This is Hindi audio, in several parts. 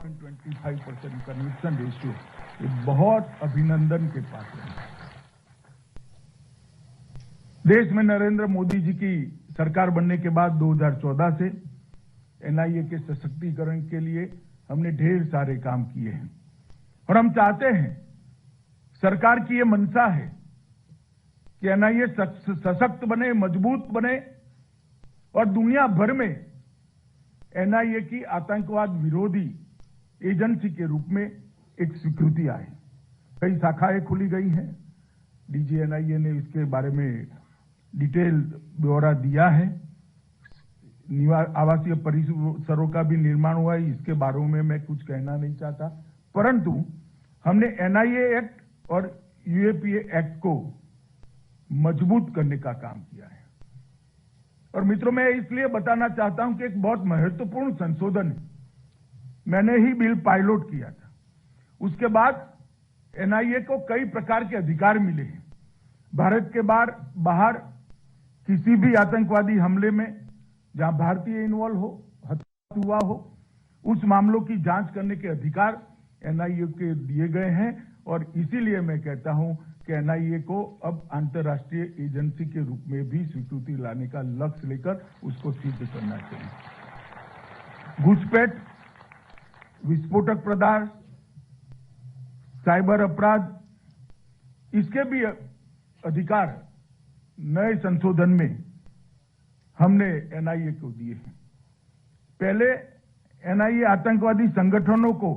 25% कन्विक्शन रेशियो, ये बहुत अभिनंदन के पात्र है। देश में नरेंद्र मोदी जी की सरकार बनने के बाद 2014 से एनआईए के सशक्तिकरण के लिए हमने ढेर सारे काम किए हैं और हम चाहते हैं, सरकार की ये मंशा है कि एनआईए सशक्त बने, मजबूत बने और दुनिया भर में एनआईए की आतंकवाद विरोधी एजेंसी के रूप में एक स्वीकृति आए। कई शाखाएं खुली गई हैं। डीजी एनआईए ने इसके बारे में डिटेल ब्यौरा दिया है। आवासीय परिसरों का भी निर्माण हुआ है। इसके बारे में मैं कुछ कहना नहीं चाहता, परंतु हमने एनआईए एक्ट और यूएपीए एक्ट को मजबूत करने का काम किया है। और मित्रों, मैं इसलिए बताना चाहता हूं कि एक बहुत महत्वपूर्ण संशोधन है। मैंने ही बिल पायलट किया था। उसके बाद एनआईए को कई प्रकार के अधिकार मिले हैं। भारत के बाहर किसी भी आतंकवादी हमले में जहां भारतीय इन्वॉल्व हो, हत्या हुआ हो, उस मामलों की जांच करने के अधिकार एनआईए के दिए गए हैं और इसीलिए मैं कहता हूं कि एनआईए को अब अंतर्राष्ट्रीय एजेंसी के रूप में भी स्वीकृति लाने का लक्ष्य लेकर उसको सिद्ध करना चाहिए। घुसपैठ, विस्फोटक पदार्थ, साइबर अपराध, इसके भी अधिकार नए संशोधन में हमने एनआईए को दिए हैं। पहले एनआईए आतंकवादी संगठनों को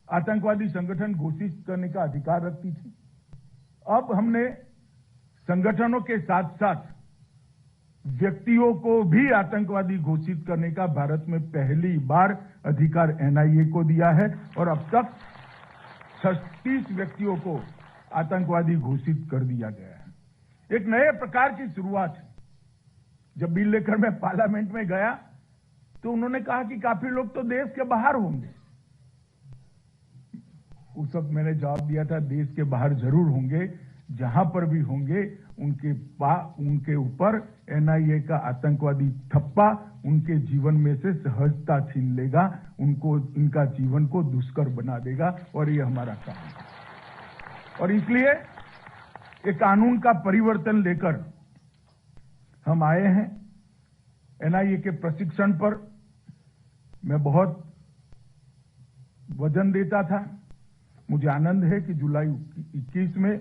आतंकवादी संगठन घोषित करने का अधिकार रखती थी। अब हमने संगठनों के साथ साथ व्यक्तियों को भी आतंकवादी घोषित करने का भारत में पहली बार अधिकार एनआईए को दिया है और अब तक 36 व्यक्तियों को आतंकवादी घोषित कर दिया गया है। एक नए प्रकार की शुरुआत है। जब बिल लेकर मैं पार्लियामेंट में गया तो उन्होंने कहा कि काफी लोग तो देश के बाहर होंगे। उस वक्त मैंने जवाब दिया था, देश के बाहर जरूर होंगे, जहां पर भी होंगे उनके ऊपर एनआईए का आतंकवादी ठप्पा उनके जीवन में से सहजता छीन लेगा, इनका जीवन को दुष्कर बना देगा और ये हमारा काम है। और इसलिए एक कानून का परिवर्तन लेकर हम आए हैं। एनआईए के प्रशिक्षण पर मैं बहुत वजन देता था। मुझे आनंद है कि जुलाई 21 में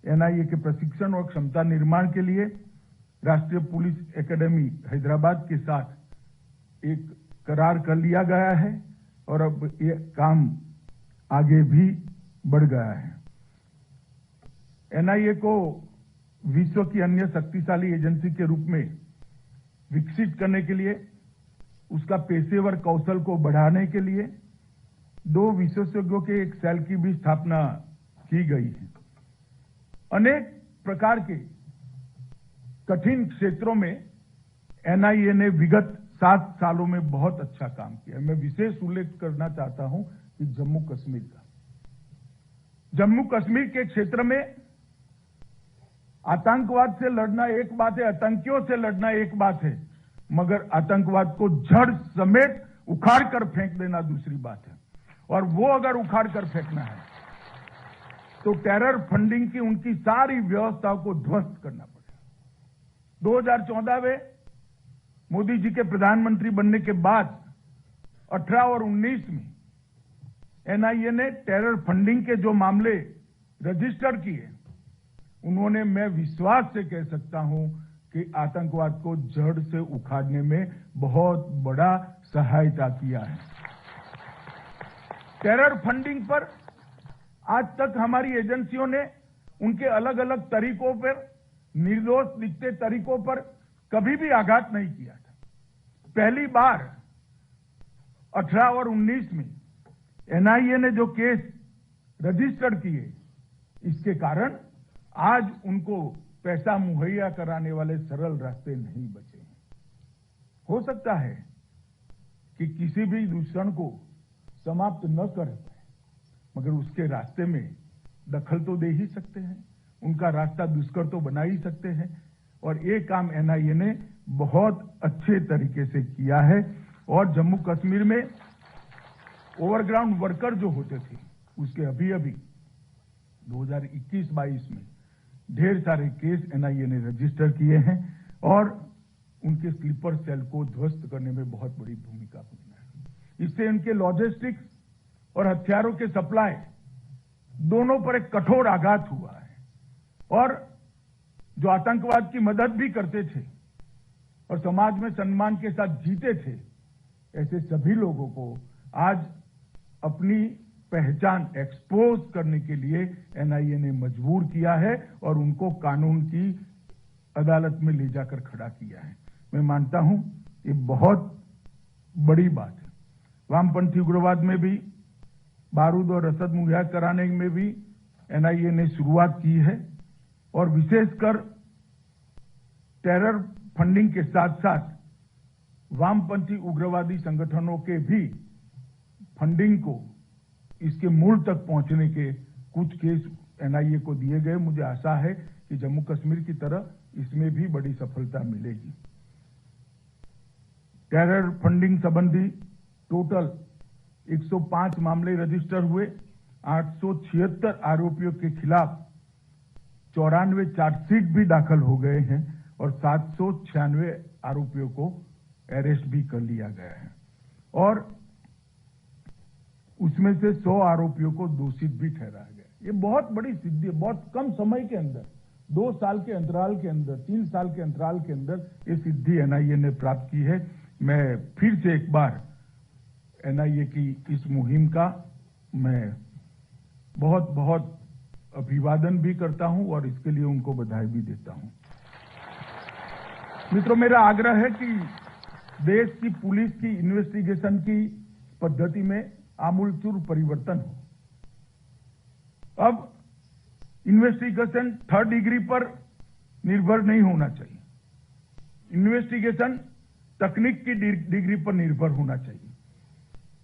एनआईए के प्रशिक्षण और क्षमता निर्माण के लिए राष्ट्रीय पुलिस एकेडमी हैदराबाद के साथ एक करार कर लिया गया है और अब ये काम आगे भी बढ़ गया है। एनआईए को विश्व की अन्य शक्तिशाली एजेंसी के रूप में विकसित करने के लिए, उसका पेशेवर कौशल को बढ़ाने के लिए 2 विशेषज्ञों के एक सेल की भी स्थापना की गई है। अनेक प्रकार के कठिन क्षेत्रों में एनआईए ने विगत 7 सालों में बहुत अच्छा काम किया। मैं विशेष उल्लेख करना चाहता हूं कि जम्मू कश्मीर का। जम्मू कश्मीर के क्षेत्र में आतंकवाद से लड़ना एक बात है, आतंकियों से लड़ना एक बात है, मगर आतंकवाद को जड़ समेत उखाड़ कर फेंक देना दूसरी बात है। और वो अगर उखाड़ कर फेंकना है तो टेरर फंडिंग की उनकी सारी व्यवस्थाओं को ध्वस्त करना पड़ेगा। 2014 में मोदी जी के प्रधानमंत्री बनने के बाद 18 और 19 में एनआईए ने टेरर फंडिंग के जो मामले रजिस्टर किए, उन्होंने, मैं विश्वास से कह सकता हूं कि आतंकवाद को जड़ से उखाड़ने में बहुत बड़ा सहायता किया है। टेरर फंडिंग पर आज तक हमारी एजेंसियों ने उनके अलग अलग तरीकों पर, निर्दोष दिखते तरीकों पर कभी भी आघात नहीं किया था। पहली बार 18 और 19 में एनआईए ने जो केस रजिस्टर किए, इसके कारण आज उनको पैसा मुहैया कराने वाले सरल रास्ते नहीं बचे हैं। हो सकता है कि किसी भी दुश्मन को समाप्त न कर पाए, मगर उसके रास्ते में दखल तो दे ही सकते हैं, उनका रास्ता दुष्कर तो बना ही सकते हैं। और ये काम एनआईए ने बहुत अच्छे तरीके से किया है। और जम्मू कश्मीर में ओवरग्राउंड वर्कर जो होते थे उसके अभी 2021-22 में ढेर सारे केस एनआईए ने रजिस्टर किए हैं और उनके स्लीपर सेल को ध्वस्त करने में बहुत बड़ी भूमिका हुई है। इससे उनके लॉजिस्टिक्स और हथियारों के सप्लाई दोनों पर एक कठोर आघात हुआ है और जो आतंकवाद की मदद भी करते थे और समाज में सम्मान के साथ जीते थे, ऐसे सभी लोगों को आज अपनी पहचान एक्सपोज करने के लिए एनआईए ने मजबूर किया है और उनको कानून की अदालत में ले जाकर खड़ा किया है। मैं मानता हूं ये बहुत बड़ी बात है। वामपंथी उग्रवाद में भी बारूद और रसद मुहैया कराने में भी एनआईए ने शुरुआत की है और विशेषकर टेरर फंडिंग के साथ साथ वामपंथी उग्रवादी संगठनों के भी फंडिंग को इसके मूल तक पहुंचने के कुछ केस एनआईए को दिए गए। मुझे आशा है कि जम्मू कश्मीर की तरह इसमें भी बड़ी सफलता मिलेगी। टेरर फंडिंग संबंधी टोटल 105 मामले रजिस्टर हुए। 876 आरोपियों के खिलाफ 94 चार्जशीट भी दाखल हो गए हैं और 796 आरोपियों को अरेस्ट भी कर लिया गया है और उसमें से 100 आरोपियों को दोषित भी ठहराया गया। ये बहुत बड़ी सिद्धि है। बहुत कम समय के अंदर, 2 साल के अंतराल के अंदर, 3 साल के अंतराल के अंदर ये सिद्धि एनआईए ने प्राप्त की है। मैं फिर से एक बार एनआईए की इस मुहिम का मैं बहुत बहुत अभिवादन भी करता हूं और इसके लिए उनको बधाई भी देता हूं। मित्रों, मेरा आग्रह है कि देश की पुलिस की इन्वेस्टिगेशन की पद्धति में आमूलचूल परिवर्तन हो। अब इन्वेस्टिगेशन 3rd डिग्री पर निर्भर नहीं होना चाहिए। इन्वेस्टिगेशन तकनीक की डिग्री पर निर्भर होना चाहिए।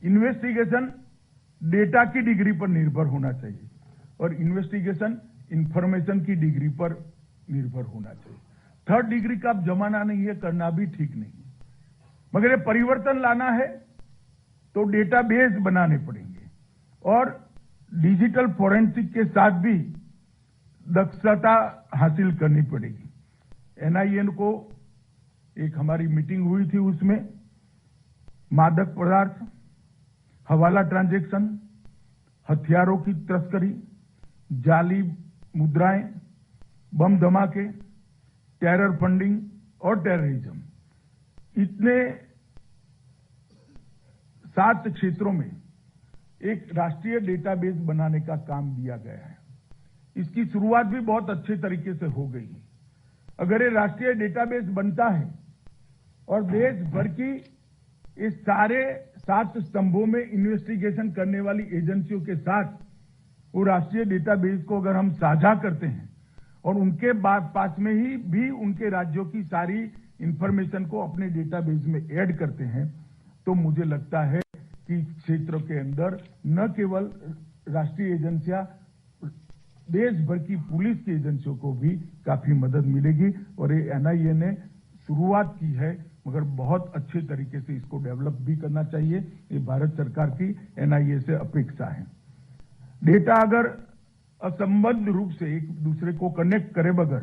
इन्वेस्टिगेशन डेटा की डिग्री पर निर्भर होना चाहिए और इन्वेस्टिगेशन इंफॉर्मेशन की डिग्री पर निर्भर होना चाहिए। 3rd डिग्री का अब जमाना नहीं है, करना भी ठीक नहीं है। मगर ये परिवर्तन लाना है तो डेटाबेस बनाने पड़ेंगे और डिजिटल फोरेंसिक के साथ भी दक्षता हासिल करनी पड़ेगी। एनआईए को एक हमारी मीटिंग हुई थी, उसमें मादक पदार्थ, हवाला ट्रांजैक्शन, हथियारों की तस्करी, जाली मुद्राएं, बम धमाके, टेरर फंडिंग और टेररिज्म, इतने 7 क्षेत्रों में एक राष्ट्रीय डेटाबेस बनाने का काम दिया गया है। इसकी शुरुआत भी बहुत अच्छे तरीके से हो गई है। अगर ये राष्ट्रीय डेटाबेस बनता है और देश भर की इस सारे 7 स्तंभों में इन्वेस्टिगेशन करने वाली एजेंसियों के साथ वो राष्ट्रीय डेटाबेस को अगर हम साझा करते हैं और उनके पास में ही भी उनके राज्यों की सारी इंफॉर्मेशन को अपने डेटाबेस में ऐड करते हैं, तो मुझे लगता है कि क्षेत्र के अंदर न केवल राष्ट्रीय एजेंसियां, देश भर की पुलिस की एजेंसियों को भी काफी मदद मिलेगी और ये एनआईए ने शुरुआत की है, मगर बहुत अच्छे तरीके से इसको डेवलप भी करना चाहिए। ये भारत सरकार की एनआईए से अपेक्षा है। डेटा अगर असंबद्ध रूप से एक दूसरे को कनेक्ट करे बगैर,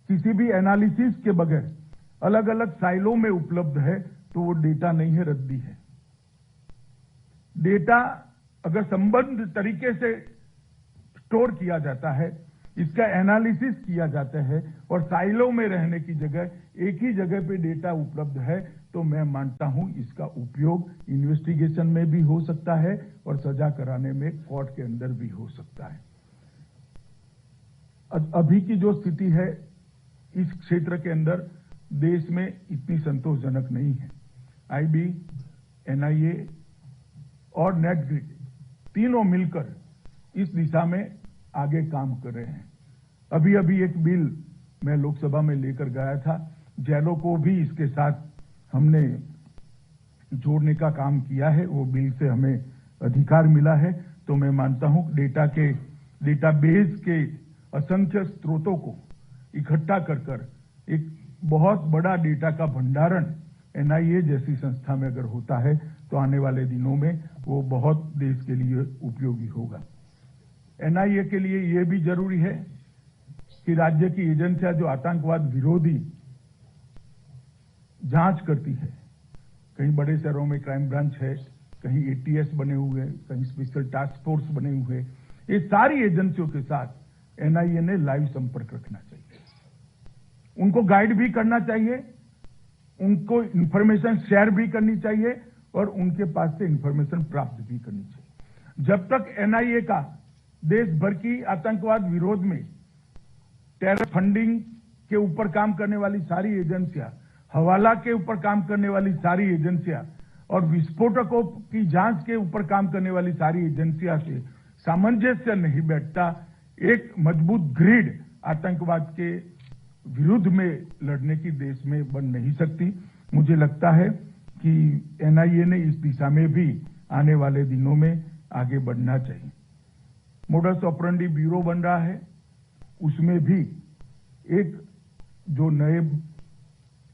किसी भी एनालिसिस के बगैर अलग अलग साइलों में उपलब्ध है तो वो डेटा नहीं है, रद्दी है। डेटा अगर संबद्ध तरीके से स्टोर किया जाता है, इसका एनालिसिस किया जाता है और साइलों में रहने की जगह एक ही जगह पे डेटा उपलब्ध है, तो मैं मानता हूं इसका उपयोग इन्वेस्टिगेशन में भी हो सकता है और सजा कराने में कोर्ट के अंदर भी हो सकता है। अभी की जो स्थिति है इस क्षेत्र के अंदर देश में इतनी संतोषजनक नहीं है। आईबी, एनआईए और नेटग्रिड तीनों मिलकर इस दिशा में आगे काम कर रहे हैं। अभी अभी एक बिल मैं लोकसभा में लेकर गया था, जेलों को भी इसके साथ हमने जोड़ने का काम किया है। वो बिल से हमें अधिकार मिला है, तो मैं मानता हूं डेटाबेस के असंख्य स्रोतों को इकट्ठा कर एक बहुत बड़ा डेटा का भंडारण एनआईए जैसी संस्था में अगर होता है तो आने वाले दिनों में वो बहुत देश के लिए उपयोगी होगा। एनआईए के लिए ये भी जरूरी है कि राज्य की एजेंसियां जो आतंकवाद विरोधी जांच करती है, कहीं बड़े शहरों में क्राइम ब्रांच है, कहीं एटीएस बने हुए हैं, कहीं स्पेशल टास्क फोर्स बने हुए हैं, ये सारी एजेंसियों के साथ एनआईए ने लाइव संपर्क रखना चाहिए, उनको गाइड भी करना चाहिए, उनको इंफॉर्मेशन शेयर भी करनी चाहिए और उनके पास से इंफॉर्मेशन प्राप्त भी करनी चाहिए। जब तक एनआईए का देश भर की आतंकवाद विरोध में, टेरर फंडिंग के ऊपर काम करने वाली सारी एजेंसियां, हवाला के ऊपर काम करने वाली सारी एजेंसियां और विस्फोटकों की जांच के ऊपर काम करने वाली सारी एजेंसियां से सामंजस्य नहीं बैठता, एक मजबूत ग्रिड आतंकवाद के विरुद्ध में लड़ने की देश में बन नहीं सकती। मुझे लगता है कि एनआईए ने इस दिशा में भी आने वाले दिनों में आगे बढ़ना चाहिए। मोडस ऑपरेंडी ब्यूरो बन रहा है, उसमें भी एक जो नए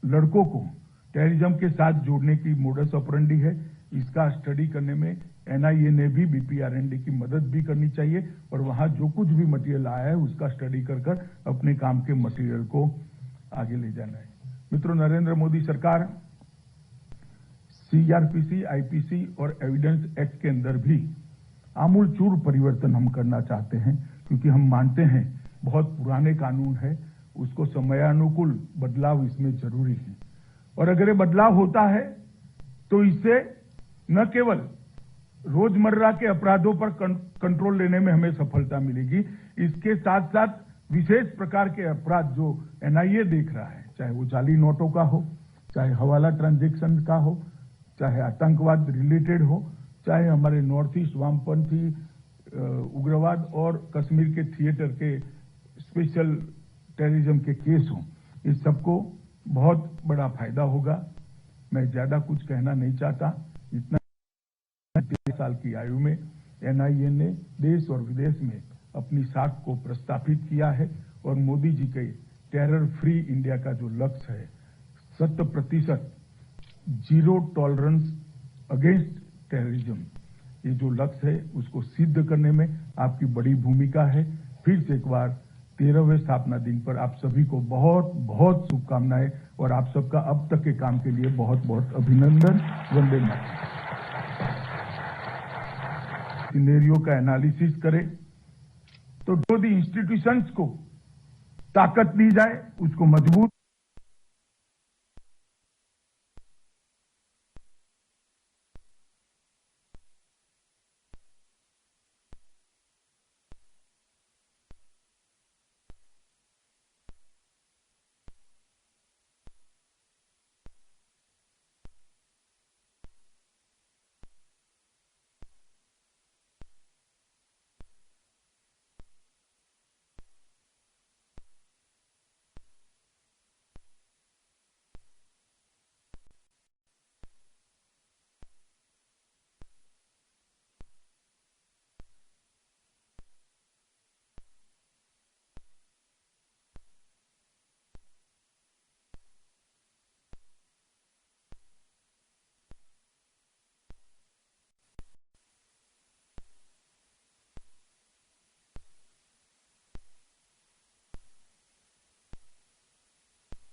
लड़कों को टेररिज्म के साथ जोड़ने की मोडस ऑपरेंडी है, इसका स्टडी करने में एनआईए ने भी बीपीआरएनडी की मदद भी करनी चाहिए और वहां जो कुछ भी मटेरियल आया है उसका स्टडी कर अपने काम के मटेरियल को आगे ले जाना है। मित्रों, नरेंद्र मोदी सरकार सीआरपीसी, आईपीसी और एविडेंस एक्ट के अंदर भी आमूलचूल परिवर्तन हम करना चाहते हैं, क्योंकि हम मानते हैं बहुत पुराने कानून है, उसको समयानुकूल बदलाव इसमें जरूरी है। और अगर ये बदलाव होता है तो इससे न केवल रोजमर्रा के अपराधों पर कंट्रोल लेने में हमें सफलता मिलेगी, इसके साथ साथ विशेष प्रकार के अपराध जो एनआईए देख रहा है, चाहे वो जाली नोटों का हो, चाहे हवाला ट्रांजैक्शन का हो, चाहे आतंकवाद रिलेटेड हो, चाहे हमारे नॉर्थ ईस्ट वामपंथी उग्रवाद और कश्मीर के थिएटर के स्पेशल टेररिज्म के केस हों, इस सबको बहुत बड़ा फायदा होगा। मैं ज्यादा कुछ कहना नहीं चाहता। इतना 13 साल की आयु में एनआईए ने देश और विदेश में अपनी साख को प्रस्थापित किया है और मोदी जी के टेरर फ्री इंडिया का जो लक्ष्य है, 100% जीरो टॉलरेंस अगेंस्ट टेररिज्म, ये जो लक्ष्य है उसको सिद्ध करने में आपकी बड़ी भूमिका है। फिर से एक बार 13वें स्थापना दिन पर आप सभी को बहुत बहुत शुभकामनाएं और आप सबका अब तक के काम के लिए बहुत बहुत अभिनंदन। वंदे मातरम। सिनेरियो का एनालिसिस करें तो जो दी इंस्टीट्यूशंस को ताकत दी जाए, उसको मजबूत